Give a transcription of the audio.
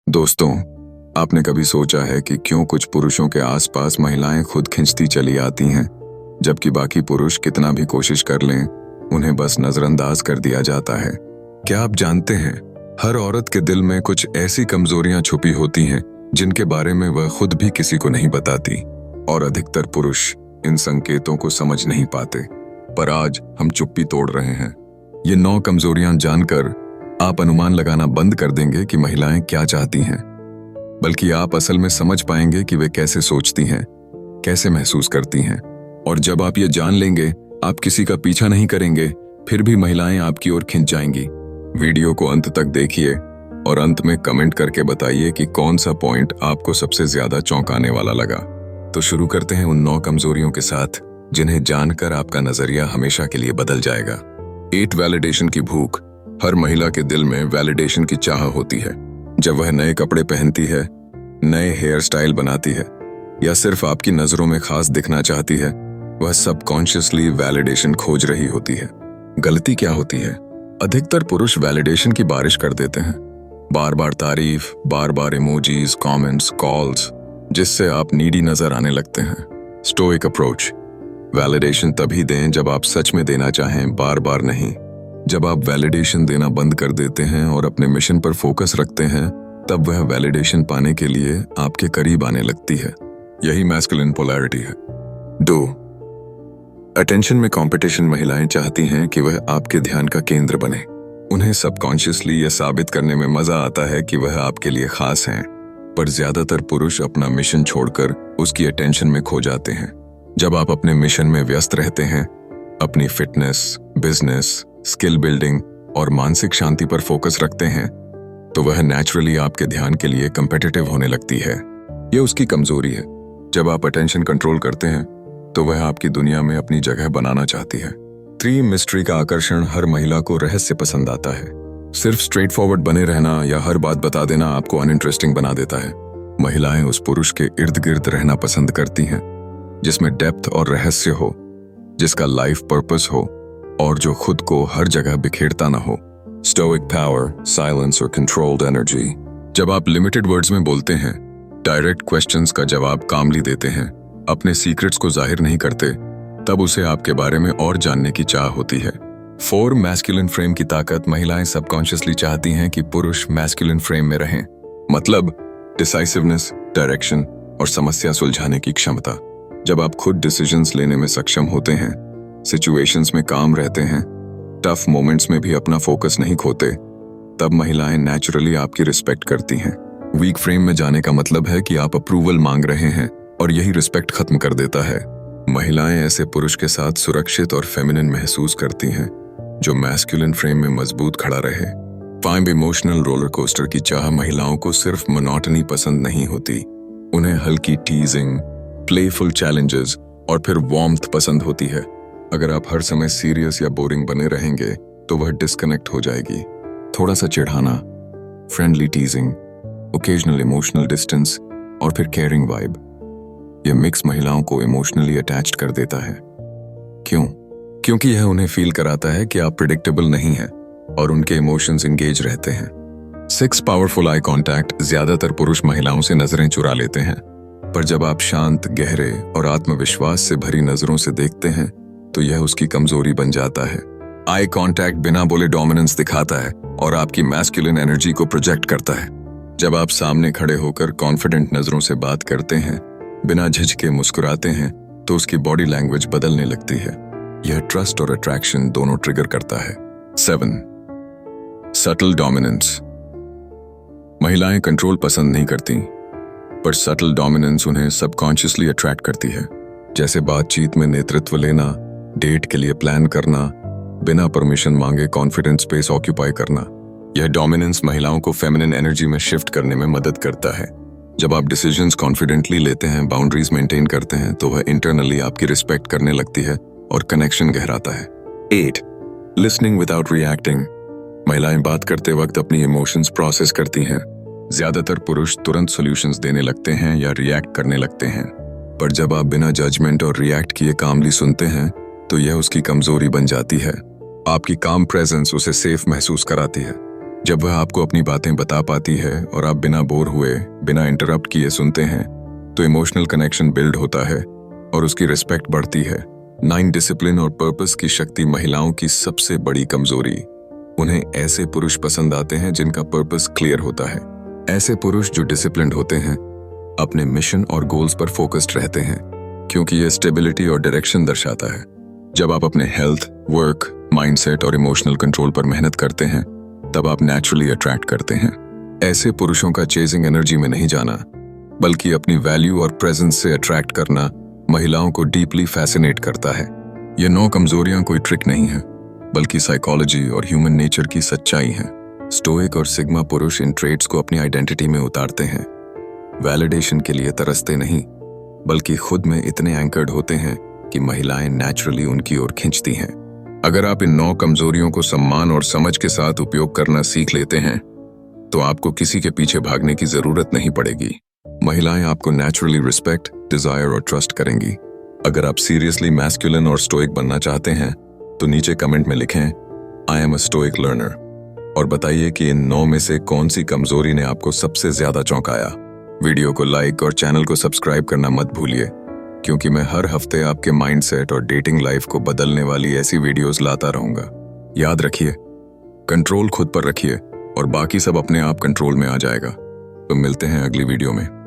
दोस्तों, आपने कभी सोचा है कि क्यों कुछ पुरुषों के आसपास महिलाएं खुद खिंचती चली आती हैं, जबकि बाकी पुरुष कितना भी कोशिश कर लें, उन्हें बस नजरअंदाज कर दिया जाता है। क्या आप जानते हैं, हर औरत के दिल में कुछ ऐसी कमजोरियां छुपी होती हैं जिनके बारे में वह खुद भी किसी को नहीं बताती, और अधिकतर पुरुष इन संकेतों को समझ नहीं पाते। पर आज हम चुप्पी तोड़ रहे हैं। ये 9 कमजोरियां जानकर आप अनुमान लगाना बंद कर देंगे कि महिलाएं क्या चाहती हैं, बल्कि आप असल में समझ पाएंगे कि वे कैसे सोचती हैं, कैसे महसूस करती हैं। और जब आप ये जान लेंगे, आप किसी का पीछा नहीं करेंगे, फिर भी महिलाएं आपकी ओर खिंच जाएंगी। वीडियो को अंत तक देखिए और अंत में कमेंट करके बताइए कि कौन सा पॉइंट आपको सबसे ज्यादा चौंकाने वाला लगा। तो शुरू करते हैं उन 9 कमजोरियों के साथ, जिन्हें जानकर आपका नजरिया हमेशा के लिए बदल जाएगा। 8 वैलिडेशन की भूख। हर महिला के दिल में वैलिडेशन की चाह होती है। जब वह नए कपड़े पहनती है, नए हेयर स्टाइल बनाती है, या सिर्फ आपकी नजरों में खास दिखना चाहती है, वह सबकॉन्शियसली वैलिडेशन खोज रही होती है। गलती क्या होती है? अधिकतर पुरुष वैलिडेशन की बारिश कर देते हैं। बार बार तारीफ, बार बार इमोजीज, कमेंट्स, कॉल्स, जिससे आप नीडी नजर आने लगते हैं। Stoic approach. वैलिडेशन तभी दें जब आप सच में देना चाहें, बार बार नहीं। जब आप वैलिडेशन देना बंद कर देते हैं और अपने मिशन पर फोकस रखते हैं, तब वह वैलिडेशन पाने के लिए आपके करीब आने लगती है। यही मैस्कुलिन पोलैरिटी है। 2. अटेंशन में कंपटीशन। महिलाएं चाहती हैं कि वह आपके ध्यान का केंद्र बने। उन्हें सबकॉन्शियसली यह साबित करने में मजा आता है कि वह आपके लिए खास हैं, पर ज्यादातर पुरुष अपना मिशन छोड़कर उसकी अटेंशन में खो जाते हैं। जब आप अपने मिशन में व्यस्त रहते हैं, अपनी फिटनेस, बिजनेस, स्किल बिल्डिंग और मानसिक शांति पर फोकस रखते हैं, तो वह नेचुरली आपके ध्यान के लिए कंपेटिटिव होने लगती है। यह उसकी कमजोरी है। जब आप अटेंशन कंट्रोल करते हैं, तो वह आपकी दुनिया में अपनी जगह बनाना चाहती है। 3. मिस्ट्री का आकर्षण। हर महिला को रहस्य पसंद आता है। सिर्फ स्ट्रेट फॉरवर्ड बने रहना या हर बात बता देना आपको अनइंटरेस्टिंग बना देता है। महिलाएं उस पुरुष के इर्द गिर्द रहना पसंद करती हैं जिसमें डेप्थ और रहस्य हो, जिसका लाइफ पर्पस हो, और जो खुद को हर जगह बिखेरता ना हो। स्टोइक पावर, साइलेंस और कंट्रोल्ड एनर्जी। जब आप लिमिटेड वर्ड्स में बोलते हैं, डायरेक्ट क्वेश्चंस का जवाब कामली देते हैं, अपने सीक्रेट्स को जाहिर नहीं करते, तब उसे आपके बारे में और जानने की चाह होती है। 4. मैस्कुलिन फ्रेम की ताकत। महिलाएं सबकॉन्शियसली चाहती हैं कि पुरुष मैस्कुलिन फ्रेम में रहें, मतलब डिसाइसिवनेस, डायरेक्शन और समस्या सुलझाने की क्षमता। जब आप खुद डिसीजंस लेने में सक्षम होते हैं, सिचुएशंस में काम रहते हैं, टफ मोमेंट्स में भी अपना फोकस नहीं खोते, तब महिलाएं नेचुरली आपकी रिस्पेक्ट करती हैं। वीक फ्रेम में जाने का मतलब है कि आप अप्रूवल मांग रहे हैं, और यही रिस्पेक्ट खत्म कर देता है। महिलाएं ऐसे पुरुष के साथ सुरक्षित और फेमिनिन महसूस करती हैं जो मैस्कुलिन फ्रेम में मजबूत खड़ा रहे। 5. इमोशनल रोलर कोस्टर की चाह। महिलाओं को सिर्फ मोनोटनी पसंद नहीं होती, उन्हें हल्की टीजिंग, प्लेफुल चैलेंजेस और फिर वार्मथ पसंद होती है। अगर आप हर समय सीरियस या बोरिंग बने रहेंगे, तो वह डिस्कनेक्ट हो जाएगी। थोड़ा सा चिढ़ाना, friendly teasing, occasional emotional distance और फिर केयरिंग वाइब, यह मिक्स महिलाओं को इमोशनली अटैच्ड कर देता है। क्यों? क्योंकि यह उन्हें फील कराता है कि आप प्रिडिक्टेबल नहीं हैं और उनके इमोशंस इंगेज रहते हैं। 6. Powerful eye contact. ज्यादातर पुरुष महिलाओं से नजरें चुरा लेते हैं, पर जब आप शांत, गहरे और आत्मविश्वास से भरी नजरों से देखते हैं, तो यह उसकी कमजोरी बन जाता है। आई कांटेक्ट बिना बोले डोमिनेंस दिखाता है और आपकी मैस्कुलिन एनर्जी को प्रोजेक्ट करता है। जब आप सामने खड़े होकर कॉन्फिडेंट नजरों से बात करते हैं, बिना झिझके मुस्कुराते हैं, तो उसकी बॉडी लैंग्वेज बदलने लगती है। यह ट्रस्ट और अट्रैक्शन दोनों ट्रिगर करता है। 7. Subtle dominance. महिलाएं कंट्रोल पसंद नहीं करती, पर सटल डोमिनेंस उन्हें सबकॉन्शियसली अट्रैक्ट करती है। जैसे बातचीत में नेतृत्व लेना, डेट के लिए प्लान करना, बिना परमिशन मांगे कॉन्फिडेंस स्पेस ऑक्यूपाई करना। यह डोमिनेंस महिलाओं को फेमिनिन एनर्जी में शिफ्ट करने में मदद करता है। जब आप डिसीजंस कॉन्फिडेंटली लेते हैं, बाउंड्रीज मेंटेन करते हैं, तो वह इंटरनली आपकी रिस्पेक्ट करने लगती है और कनेक्शन गहराता है। 8. Listening without reacting. महिलाएं बात करते वक्त अपनी इमोशंस प्रोसेस करती हैं। ज्यादातर पुरुष तुरंत सॉल्यूशंस देने लगते हैं या रिएक्ट करने लगते हैं, पर जब आप बिना जजमेंट और रिएक्ट किए कामली सुनते हैं, तो यह उसकी कमजोरी बन जाती है। आपकी काम प्रेजेंस उसे सेफ महसूस कराती है। जब वह आपको अपनी बातें बता पाती है और आप बिना बोर हुए, बिना इंटरप्ट किए सुनते हैं, तो इमोशनल कनेक्शन बिल्ड होता है और उसकी रिस्पेक्ट बढ़ती है। 9 डिसिप्लिन और पर्पस की शक्ति महिलाओं की सबसे बड़ी कमजोरी। उन्हें ऐसे पुरुष पसंद आते हैं जिनका पर्पस क्लियर होता है। ऐसे पुरुष जो डिसिप्लिन्ड होते हैं, अपने मिशन और गोल्स पर फोकस्ड रहते हैं, क्योंकि यह स्टेबिलिटी और डायरेक्शन दर्शाता है। जब आप अपने हेल्थ, वर्क, माइंडसेट और इमोशनल कंट्रोल पर मेहनत करते हैं, तब आप नेचुरली अट्रैक्ट करते हैं। ऐसे पुरुषों का चेजिंग एनर्जी में नहीं जाना, बल्कि अपनी वैल्यू और प्रेजेंस से अट्रैक्ट करना महिलाओं को डीपली फैसिनेट करता है। ये 9 कमजोरियां कोई ट्रिक नहीं है, बल्कि साइकोलॉजी और ह्यूमन नेचर की सच्चाई है। स्टोइक और सिग्मा पुरुष इन ट्रेड्स को अपनी आइडेंटिटी में उतारते हैं। वैलिडेशन के लिए तरसते नहीं, बल्कि खुद में इतने एंकर्ड होते हैं कि महिलाएं नेचुरली उनकी ओर खींचती हैं। अगर आप इन 9 कमजोरियों को सम्मान और समझ के साथ उपयोग करना सीख लेते हैं, तो आपको किसी के पीछे भागने की जरूरत नहीं पड़ेगी। महिलाएं आपको नेचुरली रिस्पेक्ट, डिजायर और ट्रस्ट करेंगी। अगर आप सीरियसली मैस्कुलिन और स्टोइक बनना चाहते हैं, तो नीचे कमेंट में लिखें I am a stoic learner और बताइए कि इन 9 में से कौन सी कमजोरी ने आपको सबसे ज्यादा चौंकाया। वीडियो को लाइक और चैनल को सब्सक्राइब करना मत भूलिए, क्योंकि मैं हर हफ्ते आपके माइंडसेट और डेटिंग लाइफ को बदलने वाली ऐसी वीडियोस लाता रहूंगा। याद रखिए, कंट्रोल खुद पर रखिए और बाकी सब अपने आप कंट्रोल में आ जाएगा। तो मिलते हैं अगली वीडियो में।